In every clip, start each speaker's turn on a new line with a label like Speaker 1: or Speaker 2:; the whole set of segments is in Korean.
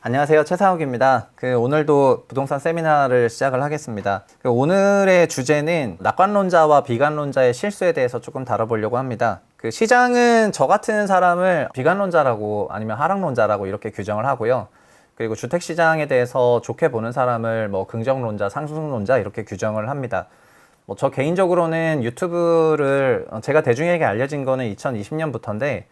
Speaker 1: 안녕하세요. 최상욱입니다. 오늘도 부동산 세미나를 시작을 하겠습니다. 오늘의 주제는 낙관론자와 비관론자의 실수에 대해서 조금 다뤄보려고 합니다. 시장은 저 같은 사람을 비관론자라고 아니면 하락론자라고 이렇게 규정을 하고요. 그리고 주택시장에 대해서 좋게 보는 사람을 긍정론자, 상승론자 이렇게 규정을 합니다. 저 개인적으로는 유튜브를 제가 대중에게 알려진 거는 2020년부터인데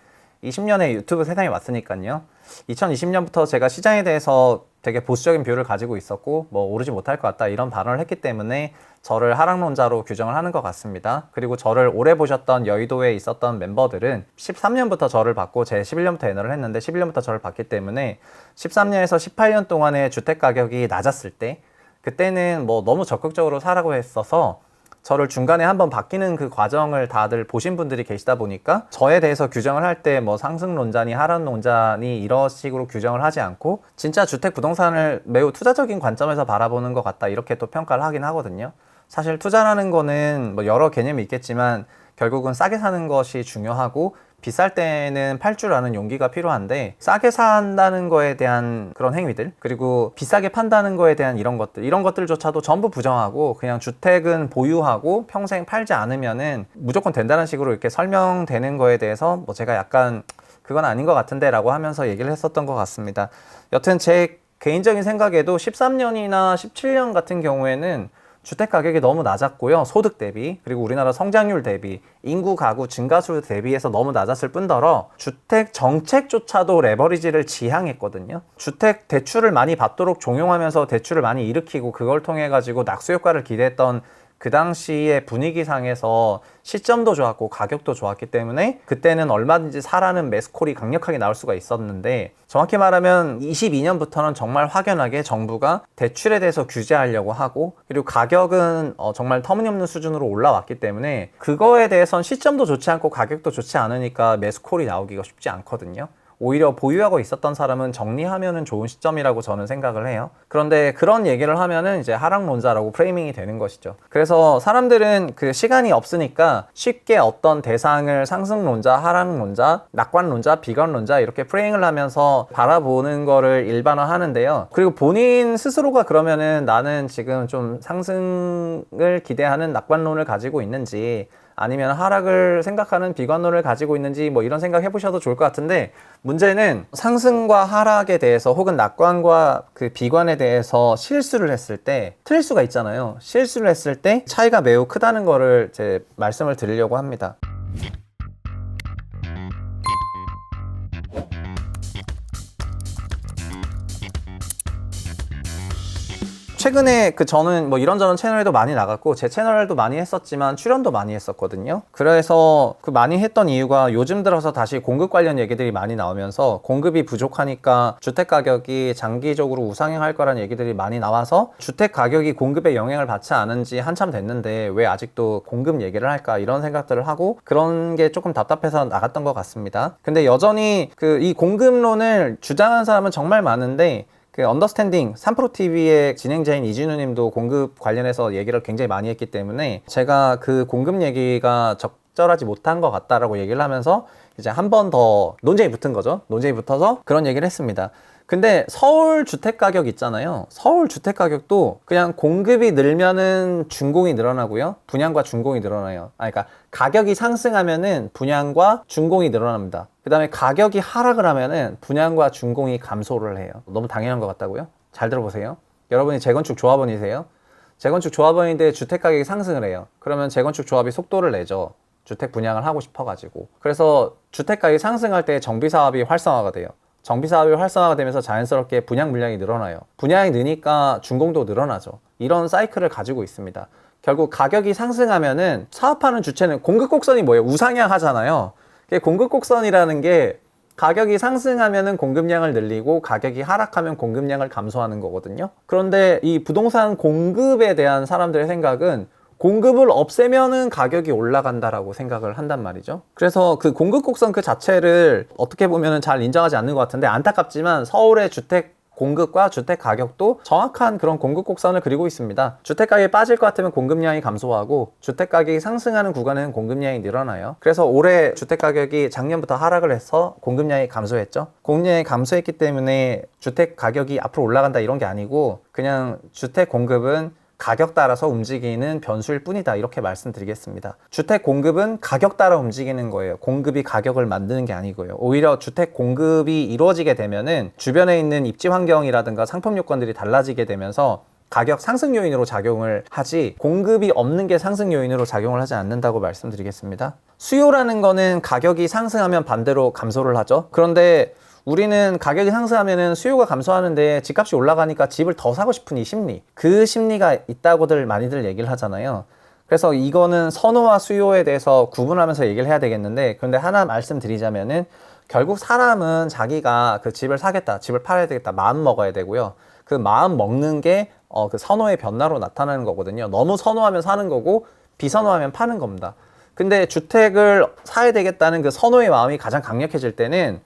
Speaker 1: 20년에 유튜브 세상에 왔으니까요. 2020년부터 제가 시장에 대해서 되게 보수적인 뷰를 가지고 있었고 오르지 못할 것 같다 이런 발언을 했기 때문에 저를 하락론자로 규정을 하는 것 같습니다. 그리고 저를 오래 보셨던 여의도에 있었던 멤버들은 13년부터 저를 봤고 제 11년부터 애너를 했는데 11년부터 저를 봤기 때문에 13년에서 18년 동안의 주택 가격이 낮았을 때 그때는 너무 적극적으로 사라고 했어서 저를 중간에 한번 바뀌는 그 과정을 다들 보신 분들이 계시다 보니까 저에 대해서 규정을 할 때 상승론자니 하락론자니 이런 식으로 규정을 하지 않고 진짜 주택 부동산을 매우 투자적인 관점에서 바라보는 것 같다 이렇게 또 평가를 하긴 하거든요. 사실 투자라는 거는 여러 개념이 있겠지만 결국은 싸게 사는 것이 중요하고 비쌀 때는 팔 줄 아는 용기가 필요한데 싸게 산다는 거에 대한 그런 행위들 그리고 비싸게 판다는 거에 대한 이런 것들조차도 전부 부정하고 그냥 주택은 보유하고 평생 팔지 않으면은 무조건 된다는 식으로 이렇게 설명되는 거에 대해서 제가 약간 그건 아닌 것 같은데 라고 하면서 얘기를 했었던 것 같습니다. 여튼 제 개인적인 생각에도 13년이나 17년 같은 경우에는 주택 가격이 너무 낮았고요. 소득 대비 그리고 우리나라 성장률 대비 인구 가구 증가수 대비해서 너무 낮았을 뿐더러 주택 정책조차도 레버리지를 지향했거든요. 주택 대출을 많이 받도록 종용하면서 대출을 많이 일으키고 그걸 통해 가지고 낙수 효과를 기대했던 그 당시의 분위기상에서 시점도 좋았고 가격도 좋았기 때문에 그때는 얼마든지 사라는 매스콜이 강력하게 나올 수가 있었는데 정확히 말하면 22년부터는 정말 확연하게 정부가 대출에 대해서 규제하려고 하고 그리고 가격은 정말 터무니없는 수준으로 올라왔기 때문에 그거에 대해선 시점도 좋지 않고 가격도 좋지 않으니까 매스콜이 나오기가 쉽지 않거든요. 오히려 보유하고 있었던 사람은 정리하면은 좋은 시점이라고 저는 생각을 해요. 그런데 그런 얘기를 하면은 이제 하락론자라고 프레이밍이 되는 것이죠. 그래서 사람들은 시간이 없으니까 쉽게 어떤 대상을 상승론자, 하락론자, 낙관론자, 비관론자 이렇게 프레이밍을 하면서 바라보는 거를 일반화하는데요. 그리고 본인 스스로가 그러면은 나는 지금 좀 상승을 기대하는 낙관론을 가지고 있는지 아니면 하락을 생각하는 비관론을 가지고 있는지 이런 생각 해보셔도 좋을 것 같은데 문제는 상승과 하락에 대해서 혹은 낙관과 비관에 대해서 실수를 했을 때 틀릴 수가 있잖아요. 실수를 했을 때 차이가 매우 크다는 거를 제 말씀을 드리려고 합니다. 최근에 저는 이런저런 채널에도 많이 나갔고 제 채널도 많이 했었지만 출연도 많이 했었거든요. 그래서 많이 했던 이유가 요즘 들어서 다시 공급 관련 얘기들이 많이 나오면서 공급이 부족하니까 주택 가격이 장기적으로 우상향할 거라는 얘기들이 많이 나와서 주택 가격이 공급에 영향을 받지 않은 지 한참 됐는데 왜 아직도 공급 얘기를 할까 이런 생각들을 하고 그런 게 조금 답답해서 나갔던 것 같습니다. 근데 여전히 이 공급론을 주장하는 사람은 정말 많은데 언더스탠딩 3프로TV의 진행자인 이진우 님도 공급 관련해서 얘기를 굉장히 많이 했기 때문에 제가 공급 얘기가 적절하지 못한 것 같다라고 얘기를 하면서 이제 한 번 더 논쟁이 붙은 거죠. 논쟁이 붙어서 그런 얘기를 했습니다. 근데 서울 주택 가격 있잖아요. 서울 주택 가격도 그냥 공급이 늘면은 준공이 늘어나고요. 분양과 준공이 늘어나요. 그러니까 가격이 상승하면은 분양과 준공이 늘어납니다. 그 다음에 가격이 하락을 하면은 분양과 준공이 감소를 해요. 너무 당연한 것 같다고요? 잘 들어보세요. 여러분이 재건축 조합원이세요? 재건축 조합원인데 주택 가격이 상승을 해요. 그러면 재건축 조합이 속도를 내죠. 주택 분양을 하고 싶어가지고. 그래서 주택 가격이 상승할 때 정비 사업이 활성화가 돼요. 정비 사업이 활성화가 되면서 자연스럽게 분양 물량이 늘어나요. 분양이 느니까 준공도 늘어나죠. 이런 사이클을 가지고 있습니다. 결국 가격이 상승하면은 사업하는 주체는 공급 곡선이 뭐예요? 우상향 하잖아요. 공급 곡선이라는 게 가격이 상승하면은 공급량을 늘리고 가격이 하락하면 공급량을 감소하는 거거든요. 그런데 이 부동산 공급에 대한 사람들의 생각은 공급을 없애면은 가격이 올라간다라고 생각을 한단 말이죠. 그래서 공급 곡선 자체를 어떻게 보면은 잘 인정하지 않는 것 같은데 안타깝지만 서울의 주택 공급과 주택 가격도 정확한 그런 공급 곡선을 그리고 있습니다. 주택 가격이 빠질 것 같으면 공급량이 감소하고 주택 가격이 상승하는 구간은 공급량이 늘어나요. 그래서 올해 주택 가격이 작년부터 하락을 해서 공급량이 감소했죠. 공급량이 감소했기 때문에 주택 가격이 앞으로 올라간다 이런 게 아니고 그냥 주택 공급은 가격 따라서 움직이는 변수일 뿐이다 이렇게 말씀드리겠습니다. 주택 공급은 가격 따라 움직이는 거예요. 공급이 가격을 만드는 게 아니고요. 오히려 주택 공급이 이루어지게 되면은 주변에 있는 입지 환경이라든가 상품 요건들이 달라지게 되면서 가격 상승 요인으로 작용을 하지 공급이 없는 게 상승 요인으로 작용을 하지 않는다고 말씀드리겠습니다. 수요라는 거는 가격이 상승하면 반대로 감소를 하죠. 그런데 우리는 가격이 상승하면 수요가 감소하는데 집값이 올라가니까 집을 더 사고 싶은 이 심리, 그 심리가 있다고들 많이들 얘기를 하잖아요. 그래서 이거는 선호와 수요에 대해서 구분하면서 얘기를 해야 되겠는데, 그런데 하나 말씀드리자면은 결국 사람은 자기가 그 집을 사겠다, 집을 팔아야 되겠다 마음 먹어야 되고요. 그 마음 먹는 게 그 선호의 변화로 나타나는 거거든요. 너무 선호하면 사는 거고 비선호하면 파는 겁니다. 근데 주택을 사야 되겠다는 그 선호의 마음이 가장 강력해질 때는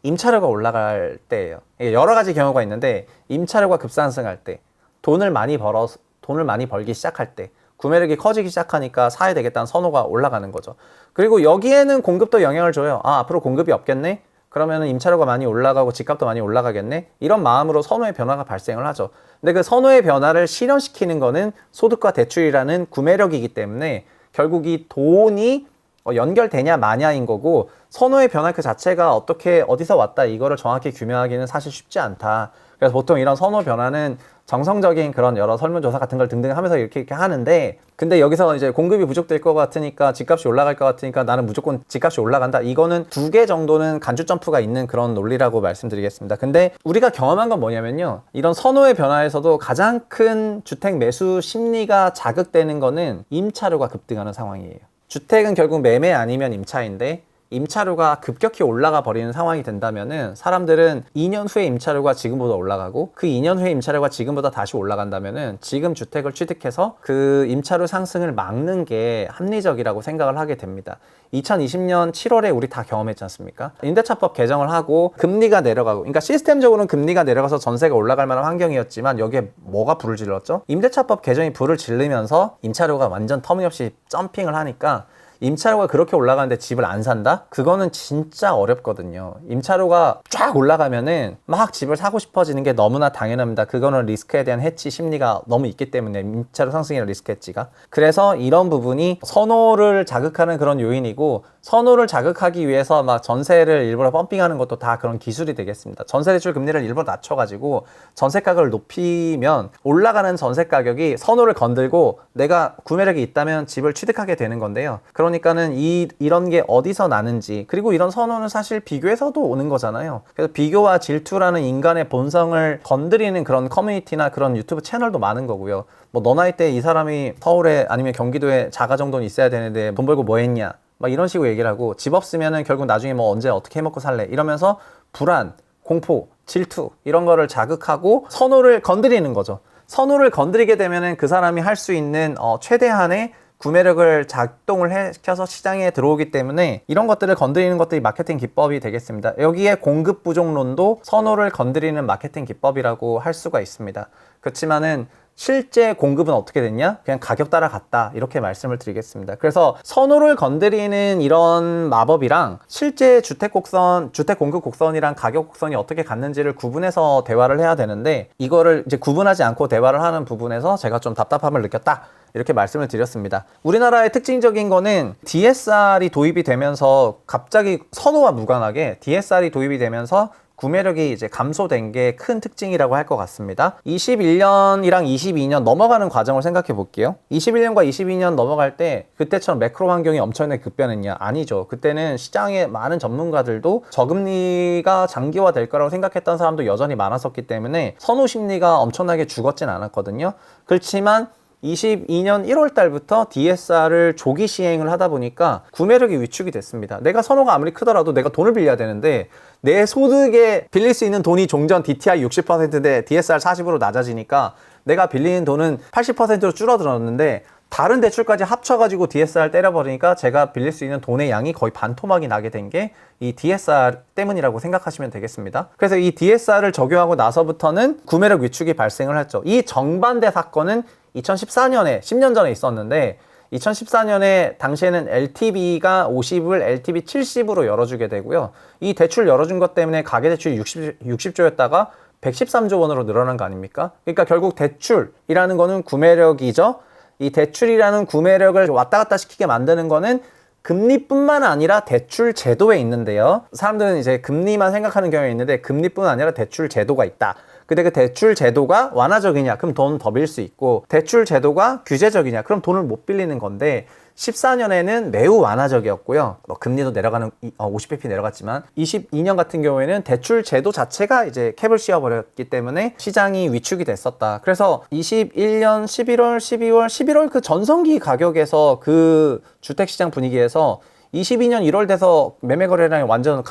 Speaker 1: 임차료가 올라갈 때예요. 여러 가지 경우가 있는데 임차료가 급상승할 때, 돈을 많이 벌기 시작할 때, 구매력이 커지기 시작하니까 사야 되겠다는 선호가 올라가는 거죠. 그리고 여기에는 공급도 영향을 줘요. 앞으로 공급이 없겠네? 그러면 임차료가 많이 올라가고 집값도 많이 올라가겠네? 이런 마음으로 선호의 변화가 발생을 하죠. 근데 그 선호의 변화를 실현시키는 거는 소득과 대출이라는 구매력이기 때문에 결국 이 돈이 연결되냐 마냐인 거고, 선호의 변화 그 자체가 어떻게 어디서 왔다 이거를 정확히 규명하기는 사실 쉽지 않다. 그래서 보통 이런 선호 변화는 정성적인 그런 여러 설문조사 같은 걸 등등 하면서 이렇게 하는데, 근데 여기서 이제 공급이 부족될 것 같으니까 집값이 올라갈 것 같으니까 나는 무조건 집값이 올라간다, 이거는 두 개 정도는 간주 점프가 있는 그런 논리라고 말씀드리겠습니다. 근데 우리가 경험한 건 뭐냐면요, 이런 선호의 변화에서도 가장 큰 주택 매수 심리가 자극되는 거는 임차료가 급등하는 상황이에요. 주택은 결국 매매 아니면 임차인데 임차료가 급격히 올라가 버리는 상황이 된다면은 사람들은 2년 후에 임차료가 지금보다 올라가고 그 2년 후에 임차료가 지금보다 다시 올라간다면은 지금 주택을 취득해서 그 임차료 상승을 막는 게 합리적이라고 생각을 하게 됩니다. 2020년 7월에 우리 다 경험했지 않습니까? 임대차법 개정을 하고 금리가 내려가고, 그러니까 시스템적으로는 금리가 내려가서 전세가 올라갈 만한 환경이었지만 여기에 뭐가 불을 질렀죠? 임대차법 개정이 불을 지르면서 임차료가 완전 터무니없이 점핑을 하니까 임차료가 그렇게 올라가는데 집을 안 산다? 그거는 진짜 어렵거든요. 임차료가 쫙 올라가면은 막 집을 사고 싶어지는 게 너무나 당연합니다. 그거는 리스크에 대한 해치 심리가 너무 있기 때문에, 임차료 상승이나 리스크 해치가. 그래서 이런 부분이 선호를 자극하는 그런 요인이고, 선호를 자극하기 위해서 막 전세를 일부러 펌핑하는 것도 다 그런 기술이 되겠습니다. 전세 대출 금리를 일부러 낮춰가지고 전세 가격을 높이면 올라가는 전세 가격이 선호를 건들고 내가 구매력이 있다면 집을 취득하게 되는 건데요. 그러니까는 이런 게 어디서 나는지, 그리고 이런 선호는 사실 비교에서도 오는 거잖아요. 그래서 비교와 질투라는 인간의 본성을 건드리는 그런 커뮤니티나 그런 유튜브 채널도 많은 거고요. 뭐 너 나이 때 이 사람이 서울에 아니면 경기도에 자가 정도는 있어야 되는데 돈 벌고 뭐 했냐, 막 이런 식으로 얘기를 하고, 집 없으면은 결국 나중에 뭐 언제 어떻게 해먹고 살래 이러면서 불안, 공포, 질투 이런 거를 자극하고 선호를 건드리는 거죠. 선호를 건드리게 되면은 그 사람이 할 수 있는 최대한의 구매력을 작동을 시켜서 시장에 들어오기 때문에 이런 것들을 건드리는 것들이 마케팅 기법이 되겠습니다. 여기에 공급 부족론도 선호를 건드리는 마케팅 기법이라고 할 수가 있습니다. 그렇지만은 실제 공급은 어떻게 됐냐? 그냥 가격 따라갔다, 이렇게 말씀을 드리겠습니다. 그래서 선호를 건드리는 이런 마법이랑 실제 주택 공급 곡선이랑 가격 곡선이 어떻게 갔는지를 구분해서 대화를 해야 되는데, 이거를 이제 구분하지 않고 대화를 하는 부분에서 제가 좀 답답함을 느꼈다, 이렇게 말씀을 드렸습니다. 우리나라의 특징적인 거는 DSR이 도입이 되면서 갑자기 선호와 무관하게 DSR이 도입이 되면서 구매력이 이제 감소된 게 큰 특징이라고 할 것 같습니다. 21년이랑 22년 넘어가는 과정을 생각해 볼게요. 21년과 22년 넘어갈 때 그때처럼 매크로 환경이 엄청나게 급변했냐? 아니죠. 그때는 시장의 많은 전문가들도 저금리가 장기화될 거라고 생각했던 사람도 여전히 많았었기 때문에 선호 심리가 엄청나게 죽었진 않았거든요. 그렇지만 22년 1월 달부터 DSR을 조기 시행을 하다 보니까 구매력이 위축이 됐습니다. 내가 선호가 아무리 크더라도 내가 돈을 빌려야 되는데 내 소득에 빌릴 수 있는 돈이 종전 DTI 60%인데 DSR 40으로 낮아지니까 내가 빌리는 돈은 80%로 줄어들었는데 다른 대출까지 합쳐가지고 DSR 때려버리니까 제가 빌릴 수 있는 돈의 양이 거의 반토막이 나게 된 게 이 DSR 때문이라고 생각하시면 되겠습니다. 그래서 이 DSR을 적용하고 나서부터는 구매력 위축이 발생을 했죠. 이 정반대 사건은 2014년에 10년 전에 있었는데 2014년에 당시에는 LTV가 50을 LTV 70으로 열어주게 되고요. 이 대출 열어준 것 때문에 가계대출이 60조였다가 113조 원으로 늘어난 거 아닙니까? 그러니까 결국 대출이라는 거는 구매력이죠. 이 대출이라는 구매력을 왔다 갔다 시키게 만드는 거는 금리뿐만 아니라 대출 제도에 있는데요. 사람들은 이제 금리만 생각하는 경우가 있는데 금리뿐만 아니라 대출 제도가 있다. 근데 그 대출 제도가 완화적이냐? 그럼 돈 더 빌릴 수 있고, 대출 제도가 규제적이냐? 그럼 돈을 못 빌리는 건데 14년에는 매우 완화적이었고요. 금리도 내려가는 50bp 내려갔지만 22년 같은 경우에는 대출 제도 자체가 이제 캡을 씌워버렸기 때문에 시장이 위축이 됐었다. 그래서 21년 11월, 12월, 11월 그 전성기 가격에서 그 주택시장 분위기에서 22년 1월 돼서 매매 거래량이 완전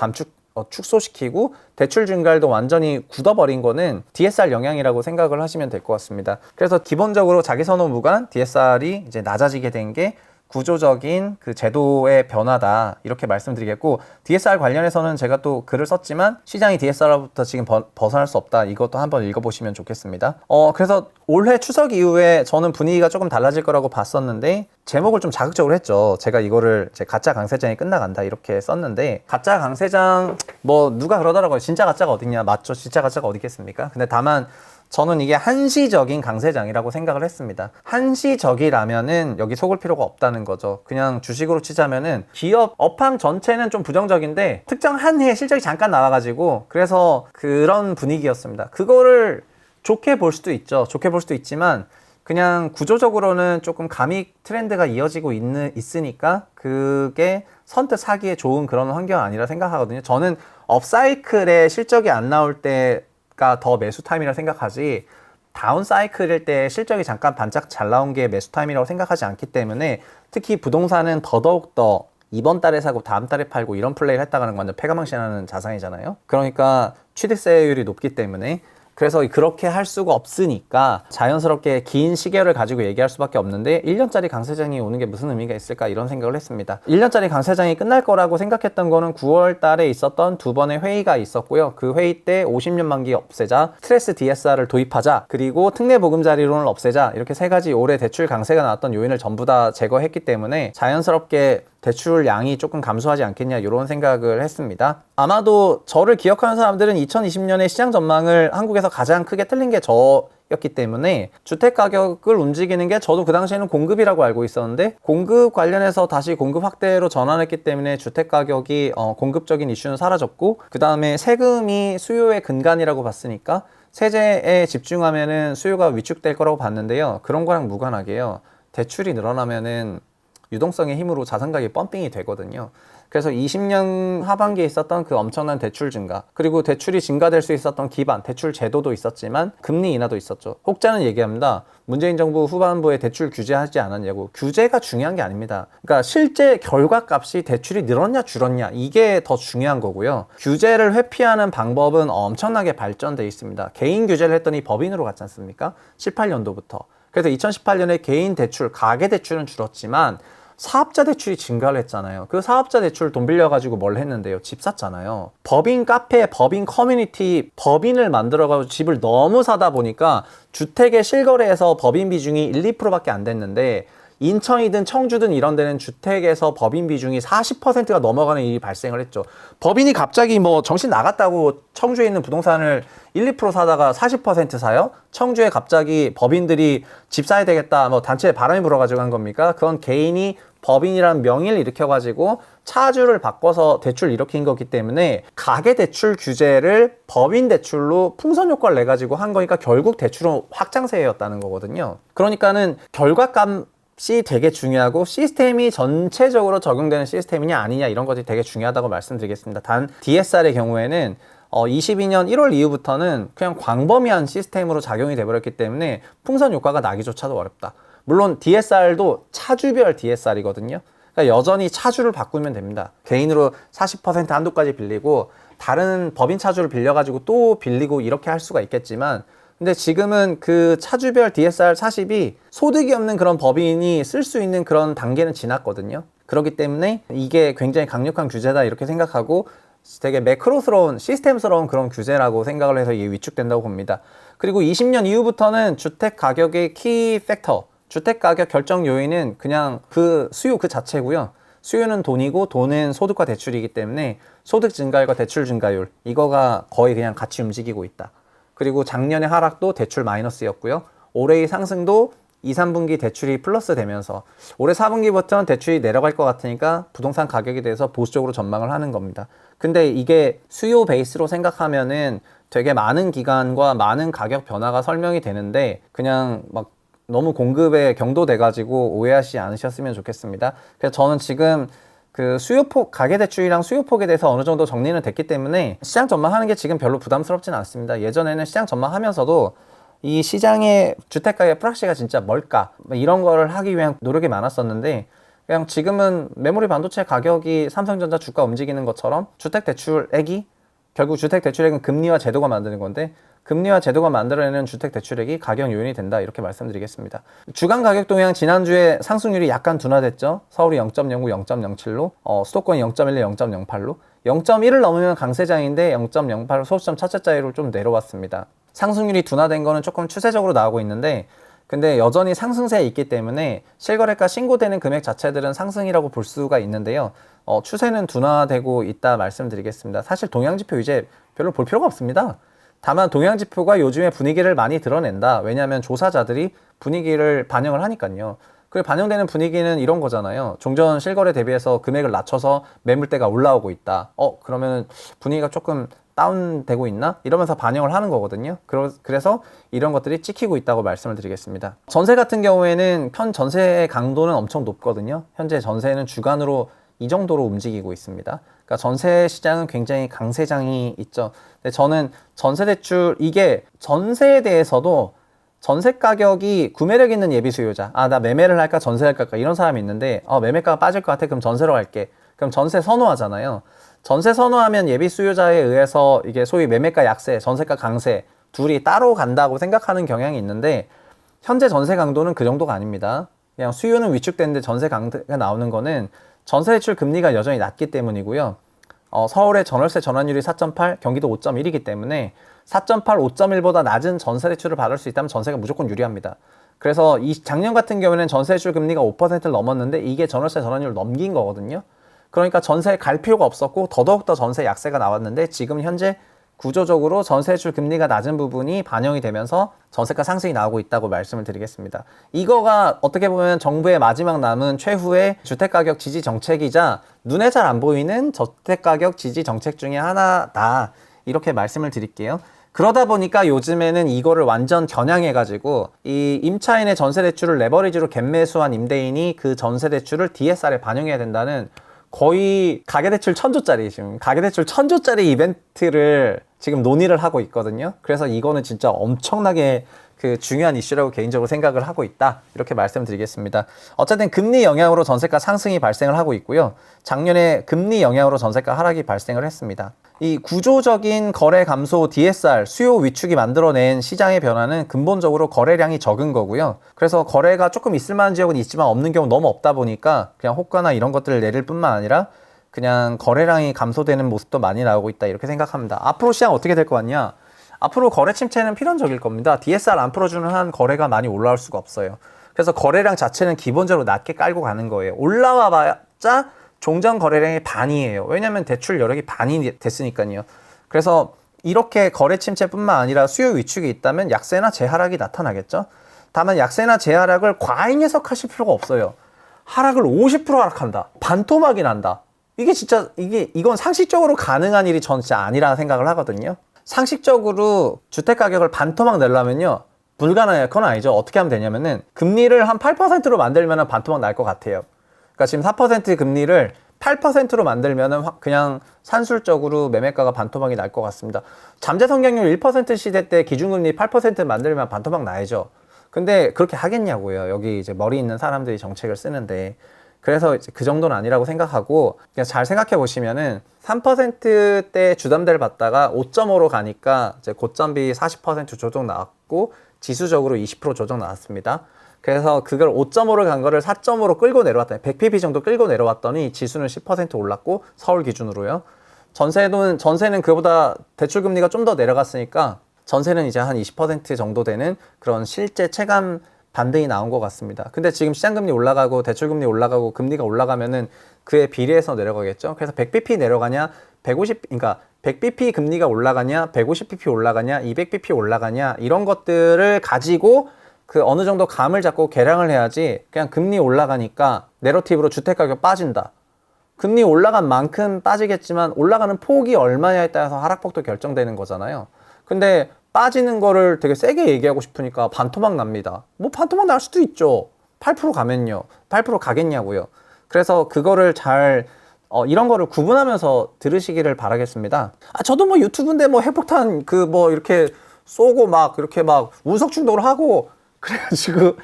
Speaker 1: 축소시키고 대출 증가율도 완전히 굳어버린 거는 DSR 영향이라고 생각을 하시면 될 것 같습니다. 그래서 기본적으로 자기 선호 무관 DSR이 이제 낮아지게 된 게 구조적인 그 제도의 변화다, 이렇게 말씀드리겠고, DSR 관련해서는 제가 또 글을 썼지만 시장이 DSR로부터 지금 벗어날 수 없다, 이것도 한번 읽어보시면 좋겠습니다. 그래서 올해 추석 이후에 저는 분위기가 조금 달라질 거라고 봤었는데 제목을 좀 자극적으로 했죠. 제가 이거를 가짜 강세장이 끝나간다 이렇게 썼는데, 가짜 강세장 뭐 누가 그러더라고요. 진짜 가짜가 어딨냐. 맞죠, 진짜 가짜가 어디 있겠습니까? 근데 다만 저는 이게 한시적인 강세장이라고 생각을 했습니다. 한시적이라면은 여기 속을 필요가 없다는 거죠. 그냥 주식으로 치자면은 기업 업황 전체는 좀 부정적인데 특정 한 해 실적이 잠깐 나와가지고 그래서 그런 분위기였습니다. 그거를 좋게 볼 수도 있죠. 좋게 볼 수도 있지만 그냥 구조적으로는 조금 감익 트렌드가 이어지고 있으니까 그게 선뜻 사기에 좋은 그런 환경은 아니라 생각하거든요. 저는 업사이클에 실적이 안 나올 때 더 매수 타임이라고 생각하지, 다운 사이클일 때 실적이 잠깐 반짝 잘 나온 게 매수 타임이라고 생각하지 않기 때문에, 특히 부동산은 더더욱더 이번 달에 사고 다음 달에 팔고 이런 플레이를 했다가는 완전 패가망신하는 자산이잖아요. 그러니까 취득세율이 높기 때문에, 그래서 그렇게 할 수가 없으니까 자연스럽게 긴 시계를 가지고 얘기할 수밖에 없는데 1년짜리 강세장이 오는 게 무슨 의미가 있을까, 이런 생각을 했습니다. 1년짜리 강세장이 끝날 거라고 생각했던 거는 9월 달에 있었던 두 번의 회의가 있었고요. 그 회의 때 50년 만기 없애자, 스트레스 DSR을 도입하자, 그리고 특례 보금자리론을 없애자, 이렇게 세 가지 올해 대출 강세가 나왔던 요인을 전부 다 제거했기 때문에 자연스럽게 대출 양이 조금 감소하지 않겠냐, 이런 생각을 했습니다. 아마도 저를 기억하는 사람들은 2020년에 시장 전망을 한국에서 가장 크게 틀린 게 저였기 때문에 주택 가격을 움직이는 게, 저도 그 당시에는 공급이라고 알고 있었는데 공급 관련해서 다시 공급 확대로 전환했기 때문에 주택 가격이 공급적인 이슈는 사라졌고, 그 다음에 세금이 수요의 근간이라고 봤으니까 세제에 집중하면은 수요가 위축될 거라고 봤는데요. 그런 거랑 무관하게요, 대출이 늘어나면은 유동성의 힘으로 자산 가격이 펌핑이 되거든요. 그래서 20년 하반기에 있었던 그 엄청난 대출 증가, 그리고 대출이 증가될 수 있었던 기반, 대출 제도도 있었지만 금리 인하도 있었죠. 혹자는 얘기합니다. 문재인 정부 후반부에 대출 규제하지 않았냐고. 규제가 중요한 게 아닙니다. 그러니까 실제 결과값이 대출이 늘었냐 줄었냐, 이게 더 중요한 거고요. 규제를 회피하는 방법은 엄청나게 발전돼 있습니다. 개인 규제를 했더니 법인으로 갔지 않습니까? 18년도부터. 그래서 2018년에 개인 대출, 가계 대출은 줄었지만 사업자 대출이 증가를 했잖아요. 그 사업자 대출 돈 빌려가지고 뭘 했는데요? 집 샀잖아요. 법인 카페, 법인 커뮤니티, 법인을 만들어가지고 집을 너무 사다 보니까 주택의 실거래에서 법인 비중이 1, 2%밖에 안 됐는데, 인천이든 청주든 이런 데는 주택에서 법인 비중이 40%가 넘어가는 일이 발생을 했죠. 법인이 갑자기 뭐 정신 나갔다고 청주에 있는 부동산을 1, 2% 사다가 40% 사요? 청주에 갑자기 법인들이 집 사야 되겠다, 뭐 단체에 바람이 불어가지고 한 겁니까? 그건 개인이 법인이라는 명의를 일으켜가지고 차주를 바꿔서 대출 일으킨 거기 때문에, 가계대출 규제를 법인 대출로 풍선 효과를 내가지고 한 거니까 결국 대출은 확장세였다는 거거든요. 그러니까는 결과값이 되게 중요하고 시스템이 전체적으로 적용되는 시스템이냐 아니냐, 이런 것이 되게 중요하다고 말씀드리겠습니다. 단 DSR의 경우에는 22년 1월 이후부터는 그냥 광범위한 시스템으로 작용이 돼버렸기 때문에 풍선 효과가 나기조차도 어렵다. 물론 DSR도 차주별 DSR이거든요. 그러니까 여전히 차주를 바꾸면 됩니다. 개인으로 40% 한도까지 빌리고 다른 법인 차주를 빌려가지고 또 빌리고 이렇게 할 수가 있겠지만, 근데 지금은 그 차주별 DSR 40이 소득이 없는 그런 법인이 쓸 수 있는 그런 단계는 지났거든요. 그렇기 때문에 이게 굉장히 강력한 규제다 이렇게 생각하고 되게 매크로스러운 시스템스러운 그런 규제라고 생각을 해서 이게 위축된다고 봅니다. 그리고 20년 이후부터는 주택 가격의 키 팩터, 주택 가격 결정 요인은 그냥 그 수요 그 자체고요. 수요는 돈이고 돈은 소득과 대출이기 때문에 소득 증가율과 대출 증가율 이거가 거의 그냥 같이 움직이고 있다. 그리고 작년의 하락도 대출 마이너스였고요. 올해의 상승도 2, 3분기 대출이 플러스 되면서 올해 4분기부터는 대출이 내려갈 것 같으니까 부동산 가격에 대해서 보수적으로 전망을 하는 겁니다. 근데 이게 수요 베이스로 생각하면은 되게 많은 기간과 많은 가격 변화가 설명이 되는데 그냥 막 너무 공급에 경도돼가지고 오해하시지 않으셨으면 좋겠습니다. 그래서 저는 지금 그 수요폭, 가계대출이랑 수요폭에 대해서 어느 정도 정리는 됐기 때문에 시장 전망하는 게 지금 별로 부담스럽진 않습니다. 예전에는 시장 전망하면서도 이 시장의 주택가의 프락시가 진짜 뭘까? 이런 거를 하기 위한 노력이 많았었는데 그냥 지금은 메모리 반도체 가격이 삼성전자 주가 움직이는 것처럼 주택대출액이 결국 주택대출액은 금리와 제도가 만드는 건데 금리와 제도가 만들어내는 주택대출액이 가격 요인이 된다 이렇게 말씀드리겠습니다. 주간 가격 동향 지난주에 상승률이 약간 둔화됐죠. 서울이 0.09, 0.07로 수도권이 0.11, 0.08로 0.1을 넘으면 강세장인데 0.08 소수점 차트 차이로 좀 내려왔습니다. 상승률이 둔화된 거는 조금 추세적으로 나오고 있는데 근데 여전히 상승세에 있기 때문에 실거래가 신고되는 금액 자체들은 상승이라고 볼 수가 있는데요. 추세는 둔화되고 있다 말씀드리겠습니다. 사실 동향지표 이제 별로 볼 필요가 없습니다. 다만 동향지표가 요즘에 분위기를 많이 드러낸다. 왜냐하면 조사자들이 분위기를 반영을 하니까요. 그리고 반영되는 분위기는 이런 거잖아요. 종전 실거래 대비해서 금액을 낮춰서 매물대가 올라오고 있다. 그러면 분위기가 조금 다운되고 있나? 이러면서 반영을 하는 거거든요. 그래서 이런 것들이 찍히고 있다고 말씀을 드리겠습니다. 전세 같은 경우에는 전세의 강도는 엄청 높거든요. 현재 전세는 주간으로 이 정도로 움직이고 있습니다. 그러니까 전세 시장은 굉장히 강세장이 있죠. 근데 저는 전세 대출 이게 전세에 대해서도 전세 가격이 구매력 있는 예비 수요자 나 매매를 할까 전세를 할까 이런 사람이 있는데 매매가가 빠질 것 같아 그럼 전세로 갈게. 그럼 전세 선호하잖아요. 전세 선호하면 예비 수요자에 의해서 이게 소위 매매가 약세, 전세가 강세 둘이 따로 간다고 생각하는 경향이 있는데 현재 전세 강도는 그 정도가 아닙니다. 그냥 수요는 위축되는데 전세 강도가 나오는 거는 전세 대출 금리가 여전히 낮기 때문이고요. 서울의 전월세 전환율이 4.8, 경기도 5.1이기 때문에 4.8, 5.1보다 낮은 전세 대출을 받을 수 있다면 전세가 무조건 유리합니다. 그래서 작년 같은 경우에는 전세 대출 금리가 5%를 넘었는데 이게 전월세 전환율을 넘긴 거거든요. 그러니까 전세에 갈 필요가 없었고 더더욱더 전세 약세가 나왔는데 지금 현재 구조적으로 전세 대출 금리가 낮은 부분이 반영이 되면서 전세가 상승이 나오고 있다고 말씀을 드리겠습니다. 이거가 어떻게 보면 정부의 마지막 남은 최후의 주택가격 지지 정책이자 눈에 잘 안 보이는 주택가격 지지 정책 중에 하나다 이렇게 말씀을 드릴게요. 그러다 보니까 요즘에는 이거를 완전 겨냥해가지고 이 임차인의 전세 대출을 레버리지로 갭매수한 임대인이 그 전세 대출을 DSR에 반영해야 된다는 거의 가계대출 1000조짜리 지금 가계대출 1000조짜리 이벤트를 지금 논의를 하고 있거든요. 그래서 이거는 진짜 엄청나게 그 중요한 이슈라고 개인적으로 생각을 하고 있다 이렇게 말씀드리겠습니다. 어쨌든 금리 영향으로 전세가 상승이 발생을 하고 있고요. 작년에 금리 영향으로 전세가 하락이 발생을 했습니다. 이 구조적인 거래 감소 DSR 수요 위축이 만들어낸 시장의 변화는 근본적으로 거래량이 적은 거고요. 그래서 거래가 조금 있을 만한 지역은 있지만 없는 경우 너무 없다 보니까 그냥 호가나 이런 것들을 내릴 뿐만 아니라 그냥 거래량이 감소되는 모습도 많이 나오고 있다 이렇게 생각합니다. 앞으로 시장 어떻게 될 것 같냐? 앞으로 거래 침체는 필연적일 겁니다. DSR 안 풀어주는 한 거래가 많이 올라올 수가 없어요. 그래서 거래량 자체는 기본적으로 낮게 깔고 가는 거예요. 올라와 봤자 종전 거래량의 반이에요. 왜냐하면 대출 여력이 반이 됐으니까요. 그래서 이렇게 거래 침체뿐만 아니라 수요 위축이 있다면 약세나 재하락이 나타나겠죠. 다만 약세나 재하락을 과잉 해석하실 필요가 없어요. 하락을 50% 하락한다. 반토막이 난다. 이건 상식적으로 가능한 일이 전 진짜 아니라 생각을 하거든요. 상식적으로 주택가격을 반토막 내려면요. 불가능해요. 그건 아니죠. 어떻게 하면 되냐면은 금리를 한 8%로 만들면 반토막 날 것 같아요. 그러니까 지금 4% 금리를 8%로 만들면은 그냥 산술적으로 매매가가 반토막이 날 것 같습니다. 잠재 성장률 1% 시대 때 기준금리 8% 만들면 반토막 나야죠. 근데 그렇게 하겠냐고요. 여기 이제 머리 있는 사람들이 정책을 쓰는데. 그래서 이제 그 정도는 아니라고 생각하고 그냥 잘 생각해 보시면은 3%대 주담대를 받다가 5.5로 가니까 이제 고점비 40% 조정 나왔고 지수적으로 20% 조정 나왔습니다. 그래서 그걸 5.5를 간 거를 4.5로 끌고 내려왔더니 100pp 정도 끌고 내려왔더니 지수는 10% 올랐고 서울 기준으로요. 전세는 그보다 대출 금리가 좀 더 내려갔으니까 전세는 이제 한 20% 정도 되는 그런 실제 체감 반등이 나온 것 같습니다. 근데 지금 시장금리 올라가고 대출금리 올라가고 금리가 올라가면은 그에 비례해서 내려가겠죠. 그래서 100bp 내려가냐, 100bp 금리가 올라가냐, 150bp 올라가냐, 200bp 올라가냐 이런 것들을 가지고 그 어느 정도 감을 잡고 계량을 해야지 그냥 금리 올라가니까 내러티브로 주택가격 빠진다. 금리 올라간 만큼 빠지겠지만 올라가는 폭이 얼마냐에 따라서 하락폭도 결정되는 거잖아요. 근데 빠지는 거를 되게 세게 얘기하고 싶으니까 반토막 납니다. 뭐 반토막 날 수도 있죠. 8% 가면요. 8% 가겠냐고요. 그래서 그거를 잘 이런 거를 구분하면서 들으시기를 바라겠습니다. 저도 뭐 유튜브인데 뭐 핵폭탄 그 뭐 이렇게 쏘고 막 이렇게 막 운석 충돌을 하고 그래가지고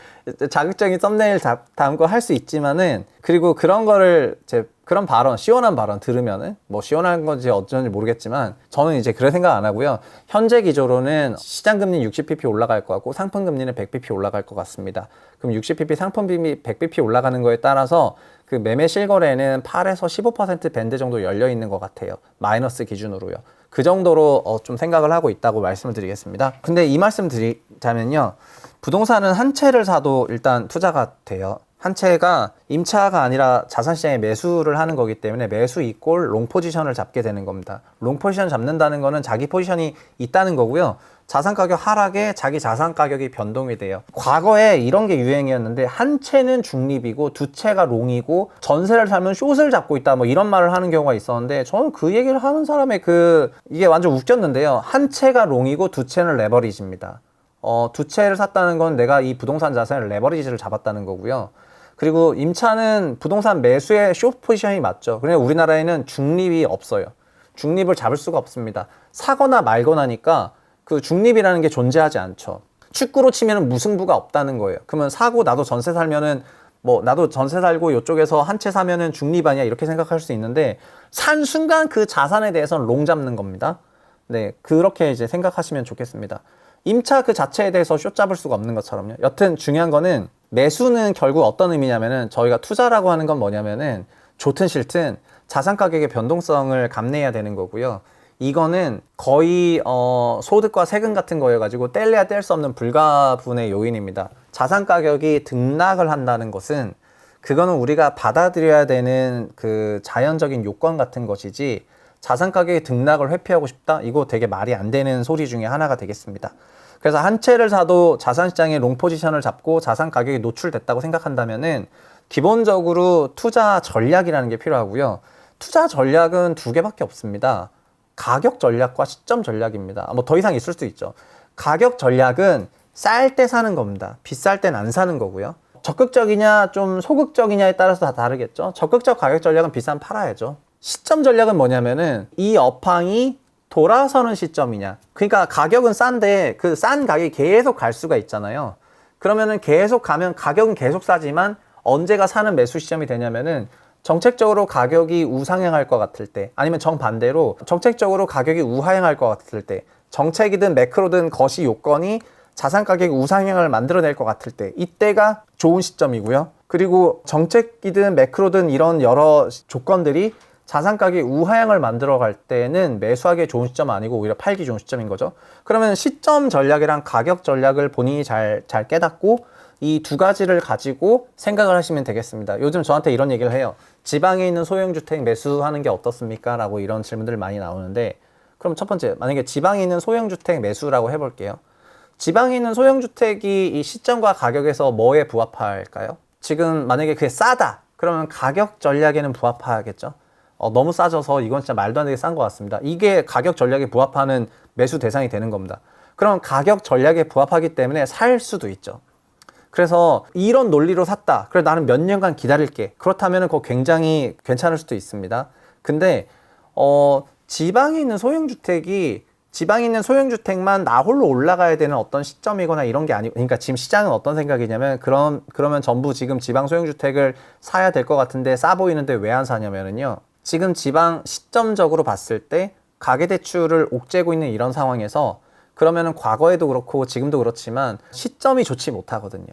Speaker 1: 자극적인 썸네일 담고 할 수 있지만은 그리고 그런 거를 그런 발언, 시원한 발언 들으면은 뭐 시원한 건지 어쩐지 모르겠지만 저는 이제 그런 생각 안 하고요. 현재 기조로는 시장금리 60bp 올라갈 것 같고 상품금리는 100bp 올라갈 것 같습니다. 그럼 60bp 상품금리 100bp 올라가는 거에 따라서 그 매매 실거래는 8에서 15% 밴드 정도 열려 있는 것 같아요. 마이너스 기준으로요. 그 정도로 좀 생각을 하고 있다고 말씀을 드리겠습니다. 근데 이 말씀 드리자면요. 부동산은 한 채를 사도 일단 투자가 돼요. 한 채가 임차가 아니라 자산시장에 매수를 하는 거기 때문에 매수 이꼴 롱 포지션을 잡게 되는 겁니다. 롱 포지션 잡는다는 거는 자기 포지션이 있다는 거고요. 자산 가격 하락에 자기 자산 가격이 변동이 돼요. 과거에 이런 게 유행이었는데 한 채는 중립이고 두 채가 롱이고 전세를 살면 숏을 잡고 있다 뭐 이런 말을 하는 경우가 있었는데 저는 그 얘기를 하는 사람의 이게 완전 웃겼는데요. 한 채가 롱이고 두 채는 레버리지입니다. 두 채를 샀다는 건 내가 이 부동산 자산을 레버리지를 잡았다는 거고요. 그리고 임차는 부동산 매수의 숏 포지션이 맞죠. 그런데 우리나라에는 중립이 없어요. 중립을 잡을 수가 없습니다. 사거나 말거나니까 그 중립이라는 게 존재하지 않죠. 축구로 치면 무승부가 없다는 거예요. 그러면 사고 나도 전세 살면은 뭐 나도 전세 살고 이쪽에서 한 채 사면은 중립 아니야 이렇게 생각할 수 있는데 산 순간 그 자산에 대해서는 롱 잡는 겁니다. 네, 그렇게 이제 생각하시면 좋겠습니다. 임차 그 자체에 대해서 숏 잡을 수가 없는 것처럼요. 여튼 중요한 거는 매수는 결국 어떤 의미냐면은 저희가 투자라고 하는 건 뭐냐면은 좋든 싫든 자산 가격의 변동성을 감내해야 되는 거고요. 이거는 거의 소득과 세금 같은 거여가지고 뗄래야 뗄 수 없는 불가분의 요인입니다. 자산 가격이 등락을 한다는 것은 그거는 우리가 받아들여야 되는 그 자연적인 요건 같은 것이지 자산 가격의 등락을 회피하고 싶다? 이거 되게 말이 안 되는 소리 중에 하나가 되겠습니다. 그래서 한 채를 사도 자산시장의 롱 포지션을 잡고 자산 가격이 노출됐다고 생각한다면은 기본적으로 투자 전략이라는 게 필요하고요. 투자 전략은 두 개밖에 없습니다. 가격 전략과 시점 전략입니다. 뭐 더 이상 있을 수도 있죠. 가격 전략은 쌀 때 사는 겁니다. 비쌀 땐 안 사는 거고요. 적극적이냐 좀 소극적이냐에 따라서 다 다르겠죠. 적극적 가격 전략은 비싸면 팔아야죠. 시점 전략은 뭐냐면은 이 업황이 돌아서는 시점이냐. 그러니까 가격은 싼데 그 싼 가격이 계속 갈 수가 있잖아요. 그러면은 계속 가면 가격은 계속 싸지만 언제가 사는 매수 시점이 되냐면은 정책적으로 가격이 우상향할 것 같을 때 아니면 정반대로 정책적으로 가격이 우하향할 것 같을 때 정책이든 매크로든 거시 요건이 자산 가격이 우상향을 만들어낼 것 같을 때 이때가 좋은 시점이고요. 그리고 정책이든 매크로든 이런 여러 조건들이 자산 가격이 우하향을 만들어 갈 때는 매수하기 좋은 시점 아니고 오히려 팔기 좋은 시점인 거죠. 그러면 시점 전략이랑 가격 전략을 본인이 잘 깨닫고 이 두 가지를 가지고 생각을 하시면 되겠습니다. 요즘 저한테 이런 얘기를 해요. 지방에 있는 소형주택 매수하는 게 어떻습니까? 라고 이런 질문들 많이 나오는데 그럼 첫 번째, 만약에 지방에 있는 소형주택 매수라고 해볼게요. 지방에 있는 소형주택이 이 시점과 가격에서 뭐에 부합할까요? 지금 만약에 그게 싸다. 그러면 가격 전략에는 부합하겠죠? 너무 싸져서 이건 진짜 말도 안 되게 싼 것 같습니다. 이게 가격 전략에 부합하는 매수 대상이 되는 겁니다. 그럼 가격 전략에 부합하기 때문에 살 수도 있죠. 그래서 이런 논리로 샀다. 그래 나는 몇 년간 기다릴게. 그렇다면 그거 굉장히 괜찮을 수도 있습니다. 근데 지방에 있는 소형주택이 지방에 있는 소형주택만 나 홀로 올라가야 되는 어떤 시점이거나 이런 게 아니고, 그러니까 지금 시장은 어떤 생각이냐면, 그러면 전부 지금 지방 소형주택을 사야 될 것 같은데 싸 보이는데 왜 안 사냐면요. 지금 지방 시점적으로 봤을 때 가계대출을 옥죄고 있는 이런 상황에서 그러면은 과거에도 그렇고 지금도 그렇지만 시점이 좋지 못하거든요.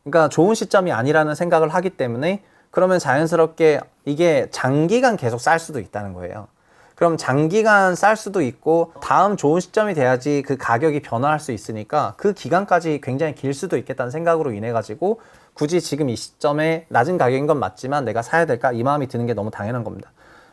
Speaker 1: 그러니까 좋은 시점이 아니라는 생각을 하기 때문에 그러면 자연스럽게 이게 장기간 계속 쌀 수도 있다는 거예요. 그럼 장기간 쌀 수도 있고 다음 좋은 시점이 돼야지 그 가격이 변화할 수 있으니까 그 기간까지 굉장히 길 수도 있겠다는 생각으로 인해 가지고 굳이 지금 이 시점에 낮은 가격인 건 맞지만 내가 사야 될까? 이 마음이 드는 게 너무 당연한 겁니다.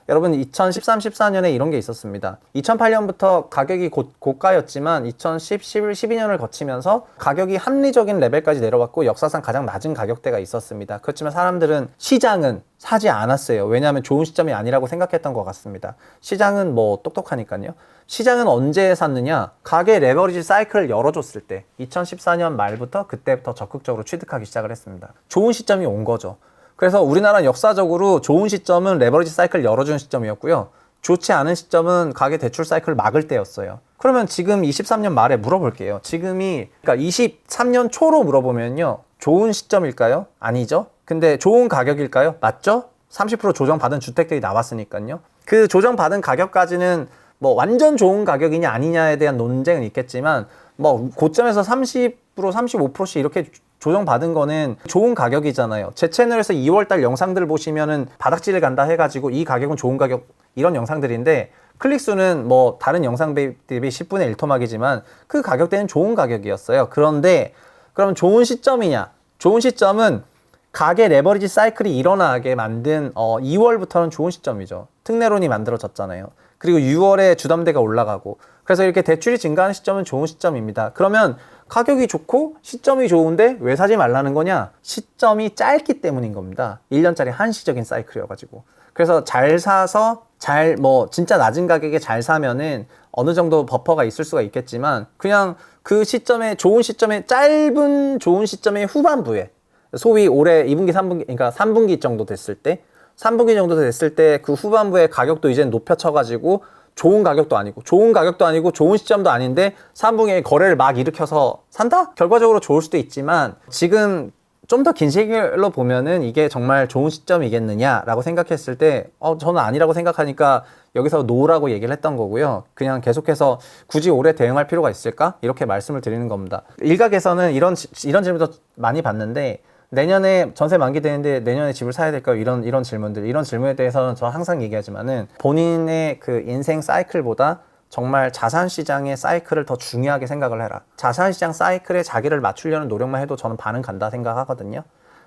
Speaker 1: 여러분 2013, 14년에 이런 게 있었습니다. 2008년부터 가격이 고가였지만 2010, 11, 12년을 거치면서 가격이 합리적인 레벨까지 내려왔고 역사상 가장 낮은 가격대가 있었습니다. 그렇지만 사람들은 시장은 사지 않았어요. 왜냐하면 좋은 시점이 아니라고 생각했던 것 같습니다. 시장은 뭐 똑똑하니까요. 시장은 언제 샀느냐? 가계 레버리지 사이클을 열어줬을 때 2014년 말부터 그때부터 적극적으로 취득하기 시작을 했습니다. 좋은 시점이 온 거죠. 그래서 우리나라는 역사적으로 좋은 시점은 레버리지 사이클 열어준 시점이었고요. 좋지 않은 시점은 가계 대출 사이클을 막을 때였어요. 그러면 지금 23년 말에 물어볼게요. 지금이 그러니까 23년 초로 물어보면요. 좋은 시점일까요? 아니죠. 근데 좋은 가격일까요? 맞죠? 30% 조정받은 주택들이 나왔으니까요. 그 조정받은 가격까지는 뭐 완전 좋은 가격이냐 아니냐에 대한 논쟁은 있겠지만 뭐 고점에서 30% 35%씩 이렇게 조정받은 거는 좋은 가격이잖아요. 제 채널에서 2월달 영상들 보시면은 바닥질을 간다 해가지고 이 가격은 좋은 가격 이런 영상들인데 클릭수는 뭐 다른 영상 대비 10분의 1 토막이지만 그 가격대는 좋은 가격이었어요. 그런데 그럼 좋은 시점이냐? 좋은 시점은 가계 레버리지 사이클이 일어나게 만든 2월부터는 좋은 시점이죠. 특례론이 만들어졌잖아요. 그리고 6월에 주담대가 올라가고 그래서 이렇게 대출이 증가하는 시점은 좋은 시점입니다. 그러면 가격이 좋고 시점이 좋은데 왜 사지 말라는 거냐? 시점이 짧기 때문인 겁니다. 1년짜리 한시적인 사이클이어가지고. 그래서 잘 사서 진짜 낮은 가격에 잘 사면은 어느 정도 버퍼가 있을 수가 있겠지만 그냥 그 시점에 짧은 좋은 시점의 후반부에 소위 올해 2분기, 3분기, 그러니까 3분기 정도 됐을 때 그 후반부에 가격도 이제 높여쳐가지고 좋은 가격도 아니고 좋은 시점도 아닌데 3분기에 거래를 막 일으켜서 산다? 결과적으로 좋을 수도 있지만 지금 좀 더 긴 시기로 보면은 이게 정말 좋은 시점이겠느냐라고 생각했을 때 저는 아니라고 생각하니까 여기서 노라고 얘기를 했던 거고요. 그냥 계속해서 굳이 올해 대응할 필요가 있을까? 이렇게 말씀을 드리는 겁니다. 일각에서는 이런 질문도 많이 받는데 내년에 전세 만기되는데 내년에 집을 사야 될까요? 이런 질문들. 이런 질문에 대해서는 저 항상 얘기하지만은 본인의 그 인생 사이클보다 정말 자산시장의 사이클을 더 중요하게 생각을 해라. 자산시장 사이클에 자기를 맞추려는 노력만 해도 저는 반은 간다 생각하거든요.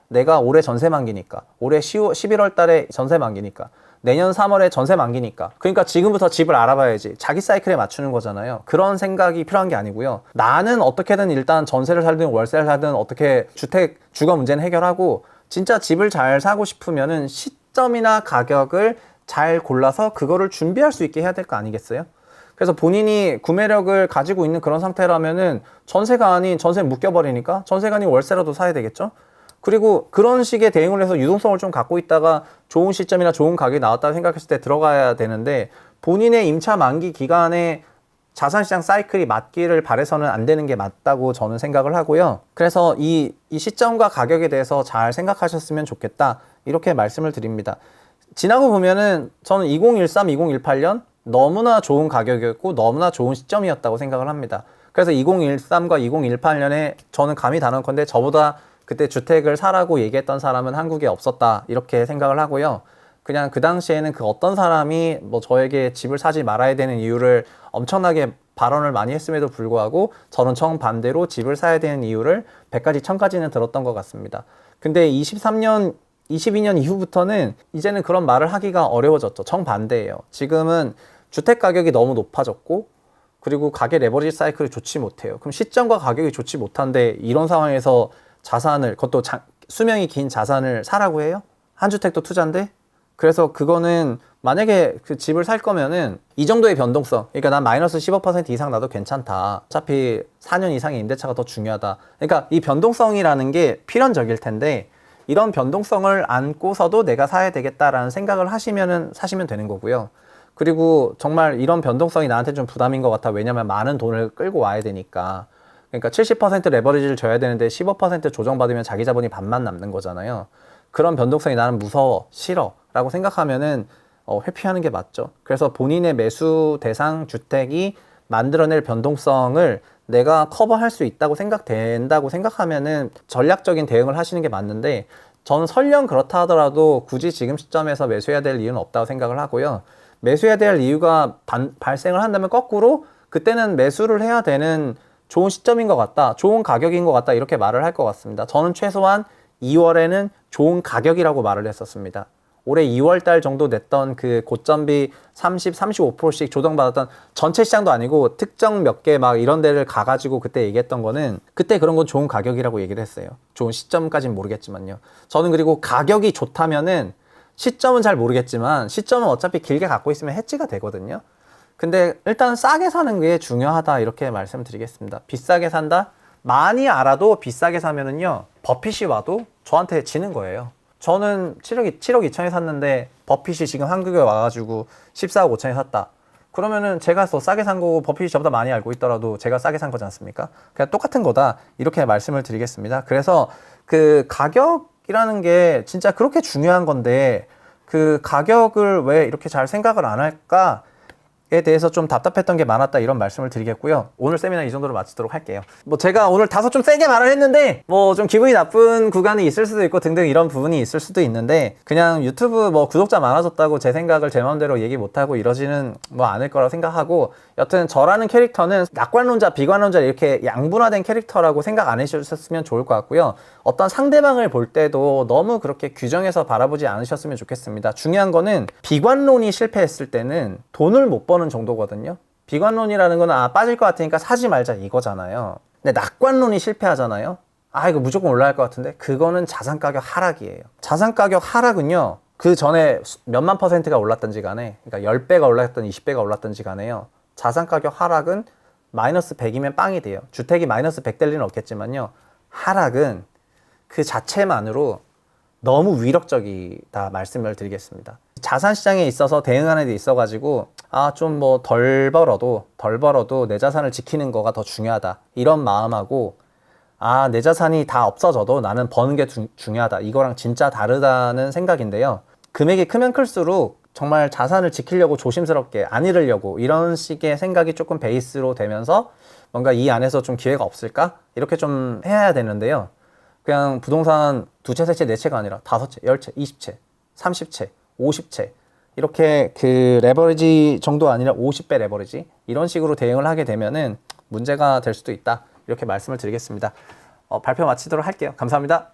Speaker 1: 내가 올해 전세 만기니까, 올해 11월 달에 전세 만기니까, 내년 3월에 전세 만기니까. 그러니까 지금부터 집을 알아봐야지. 자기 사이클에 맞추는 거잖아요. 그런 생각이 필요한 게 아니고요. 나는 어떻게든 일단 전세를 살든 월세를 살든 어떻게 주거 문제는 해결하고 진짜 집을 잘 사고 싶으면은 시점이나 가격을 잘 골라서 그거를 준비할 수 있게 해야 될 거 아니겠어요? 그래서 본인이 구매력을 가지고 있는 그런 상태라면은 전세가 아닌 전세를 묶여버리니까 전세가 아닌 월세라도 사야 되겠죠? 그리고 그런 식의 대응을 해서 유동성을 좀 갖고 있다가 좋은 시점이나 좋은 가격이 나왔다고 생각했을 때 들어가야 되는데 본인의 임차 만기 기간에 자산시장 사이클이 맞기를 바라서는 안 되는 게 맞다고 저는 생각을 하고요. 그래서 이 시점과 가격에 대해서 잘 생각하셨으면 좋겠다. 이렇게 말씀을 드립니다. 지나고 보면은 저는 2013, 2018년 너무나 좋은 가격이었고 너무나 좋은 시점이었다고 생각을 합니다. 그래서 2013과 2018년에 저는 감히 단언컨대 저보다 그때 주택을 사라고 얘기했던 사람은 한국에 없었다 이렇게 생각을 하고요. 그냥 그 당시에는 그 어떤 사람이 뭐 저에게 집을 사지 말아야 되는 이유를 엄청나게 발언을 많이 했음에도 불구하고 저는 정반대로 집을 사야 되는 이유를 100가지 1000가지는 들었던 것 같습니다. 근데 22년 이후부터는 이제는 그런 말을 하기가 어려워졌죠. 정반대예요. 지금은 주택 가격이 너무 높아졌고 그리고 가계 레버리지 사이클이 좋지 못해요. 그럼 시점과 가격이 좋지 못한데 이런 상황에서 자산을, 그것도 수명이 긴 자산을 사라고 해요? 한 주택도 투자인데? 그래서 그거는 만약에 그 집을 살 거면은 이 정도의 변동성, 그러니까 난 마이너스 15% 이상 나도 괜찮다. 어차피 4년 이상의 임대차가 더 중요하다. 그러니까 이 변동성이라는 게 필연적일 텐데 이런 변동성을 안고서도 내가 사야 되겠다라는 생각을 하시면은 사시면 되는 거고요. 그리고 정말 이런 변동성이 나한테 좀 부담인 것 같아. 왜냐면 많은 돈을 끌고 와야 되니까. 그러니까 70% 레버리지를 줘야 되는데 15% 조정받으면 자기 자본이 반만 남는 거잖아요. 그런 변동성이 나는 무서워, 싫어 라고 생각하면은 회피하는 게 맞죠. 그래서 본인의 매수 대상 주택이 만들어낼 변동성을 내가 커버할 수 있다고 생각된다고 생각하면은 전략적인 대응을 하시는 게 맞는데, 저는 설령 그렇다 하더라도 굳이 지금 시점에서 매수해야 될 이유는 없다고 생각을 하고요. 매수해야 될 이유가 발생을 한다면 거꾸로 그때는 매수를 해야 되는 좋은 시점인 것 같다, 좋은 가격인 것 같다, 이렇게 말을 할 것 같습니다. 저는 최소한 2월에는 좋은 가격이라고 말을 했었습니다. 올해 2월 달 정도 냈던 그 고점비 30, 35%씩 조정받았던, 전체 시장도 아니고 특정 몇 개 막 이런 데를 가가지고 그때 얘기했던 거는, 그때 그런 건 좋은 가격이라고 얘기를 했어요. 좋은 시점까지는 모르겠지만요. 저는 그리고 가격이 좋다면은, 시점은 잘 모르겠지만 시점은 어차피 길게 갖고 있으면 해지가 되거든요. 근데 일단 싸게 사는 게 중요하다, 이렇게 말씀드리겠습니다. 비싸게 산다? 많이 알아도 비싸게 사면은요, 버핏이 와도 저한테 지는 거예요. 저는 7억 2천에 샀는데 버핏이 지금 한국에 와가지고 14억 5천에 샀다. 그러면은 제가 더 싸게 산 거고 버핏이 저보다 많이 알고 있더라도 제가 싸게 산 거지 않습니까? 그냥 똑같은 거다, 이렇게 말씀을 드리겠습니다. 그래서 그 가격이라는 게 진짜 그렇게 중요한 건데, 그 가격을 왜 이렇게 잘 생각을 안 할까? 에 대해서 좀 답답했던 게 많았다, 이런 말씀을 드리겠고요. 오늘 세미나 이 정도로 마치도록 할게요. 뭐 제가 오늘 다소 좀 세게 말을 했는데 뭐 좀 기분이 나쁜 구간이 있을 수도 있고 등등 이런 부분이 있을 수도 있는데, 그냥 유튜브 뭐 구독자 많아졌다고 제 생각을 제 마음대로 얘기 못하고 이러지는 뭐 않을 거라고 생각하고, 여튼 저라는 캐릭터는 낙관론자, 비관론자 이렇게 양분화된 캐릭터라고 생각 안 해주셨으면 좋을 것 같고요. 어떤 상대방을 볼 때도 너무 그렇게 규정해서 바라보지 않으셨으면 좋겠습니다. 중요한 거는 비관론이 실패했을 때는 돈을 못 버는 정도거든요. 비관론이라는 거는 빠질 것 같으니까 사지 말자, 이거잖아요. 근데 낙관론이 실패하잖아요. 이거 무조건 올라갈 것 같은데, 그거는 자산 가격 하락이에요. 자산 가격 하락은요, 그 전에 몇만 %가 올랐던지 간에, 그러니까 10배가 올랐던 20배가 올랐던지 간에요, 자산 가격 하락은 마이너스 100이면 빵이 돼요. 주택이 마이너스 100 될 리는 없겠지만요, 하락은 그 자체만으로 너무 위력적이다 말씀을 드리겠습니다. 자산 시장에 있어서 대응하는 데 있어가지고 좀 뭐 덜 벌어도 내 자산을 지키는 거가 더 중요하다, 이런 마음하고, 내 자산이 다 없어져도 나는 버는 게 중요하다, 이거랑 진짜 다르다는 생각인데요. 금액이 크면 클수록 정말 자산을 지키려고 조심스럽게 안 잃으려고, 이런 식의 생각이 조금 베이스로 되면서 뭔가 이 안에서 좀 기회가 없을까? 이렇게 좀 해야 되는데요. 그냥 부동산 2채, 3채, 4채가 아니라 5채, 10채, 20채, 30채, 50채, 이렇게 그 레버리지 정도 아니라 50배 레버리지, 이런 식으로 대응을 하게 되면은 문제가 될 수도 있다, 이렇게 말씀을 드리겠습니다. 발표 마치도록 할게요. 감사합니다.